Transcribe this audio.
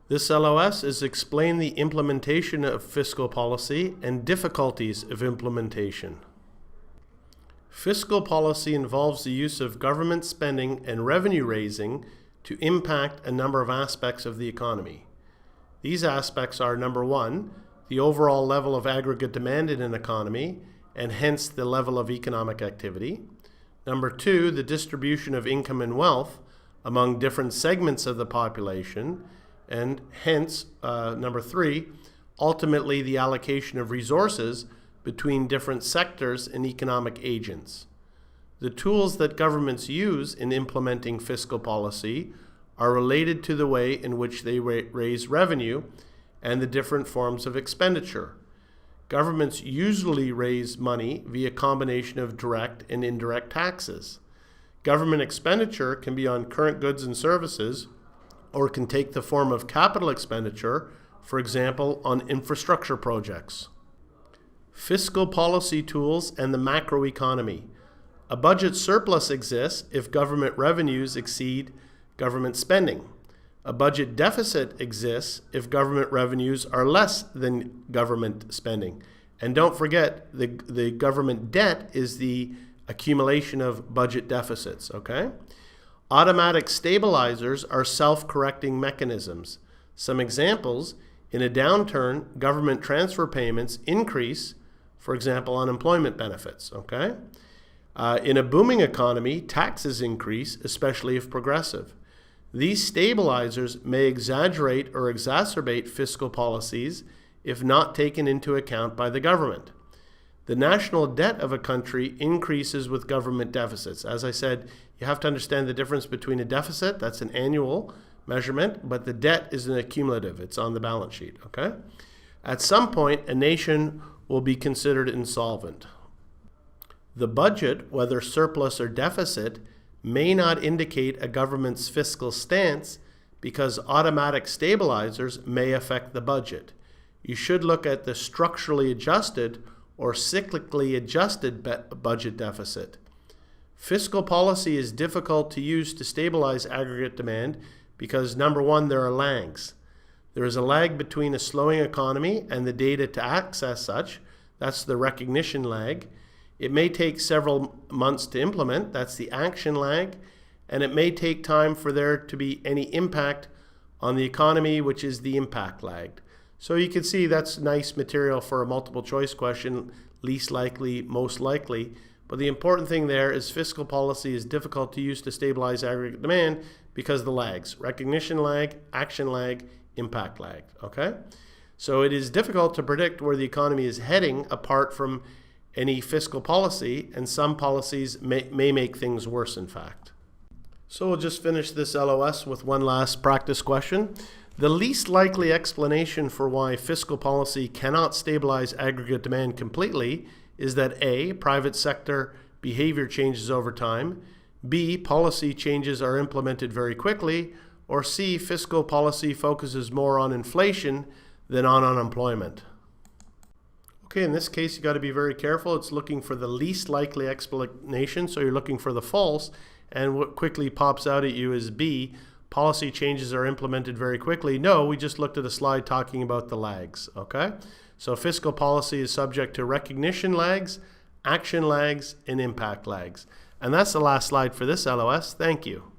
This LOS is explain the implementation of fiscal policy and difficulties of implementation. Fiscal policy involves the use of government spending and revenue raising to impact a number of aspects of the economy. These aspects are, number one, the overall level of aggregate demand in an economy, and hence the level of economic activity. Number two, the distribution of income and wealth among different segments of the population, and hence, number three, ultimately the allocation of resources between different sectors and economic agents. The tools that governments use in implementing fiscal policy are related to the way in which they raise revenue and the different forms of expenditure. Governments usually raise money via a combination of direct and indirect taxes. Government expenditure can be on current goods and services, or can take the form of capital expenditure, for example, on infrastructure projects. Fiscal policy tools and the macroeconomy. A budget surplus exists if government revenues exceed government spending. A budget deficit exists if government revenues are less than government spending. And don't forget, the government debt is the accumulation of budget deficits, okay? Automatic stabilizers are self-correcting mechanisms. Some examples: in a downturn, government transfer payments increase, for example, unemployment benefits, okay? In a booming economy, taxes increase, especially if progressive. These stabilizers may exaggerate or exacerbate fiscal policies if not taken into account by the government. The national debt of a country increases with government deficits. As I said, you have to understand the difference between a deficit, that's an annual measurement, but the debt is an accumulative, it's on the balance sheet, okay? At some point, a nation will be considered insolvent. The budget, whether surplus or deficit, may not indicate a government's fiscal stance because automatic stabilizers may affect the budget. You should look at the structurally adjusted or cyclically adjusted budget deficit. Fiscal policy is difficult to use to stabilize aggregate demand because, number one, there are lags. There is a lag between a slowing economy and the data to access such. That's the recognition lag. It may take several months to implement. That's the action lag. And it may take time for there to be any impact on the economy, which is the impact lag. So you can see that's nice material for a multiple choice question, least likely, most likely. But the important thing there is fiscal policy is difficult to use to stabilize aggregate demand because of the lags: recognition lag, action lag, impact lag, okay? So it is difficult to predict where the economy is heading apart from any fiscal policy, and some policies may make things worse, in fact. So we'll just finish this LOS with one last practice question. The least likely explanation for why fiscal policy cannot stabilize aggregate demand completely is that A, private sector behavior changes over time, B, policy changes are implemented very quickly, or C, fiscal policy focuses more on inflation than on unemployment. Okay, in this case, you got to be very careful. It's looking for the least likely explanation, so you're looking for the false, and what quickly pops out at you is B, policy changes are implemented very quickly. No, we just looked at a slide talking about the lags, okay? So fiscal policy is subject to recognition lags, action lags, and impact lags. And that's the last slide for this LOS. Thank you.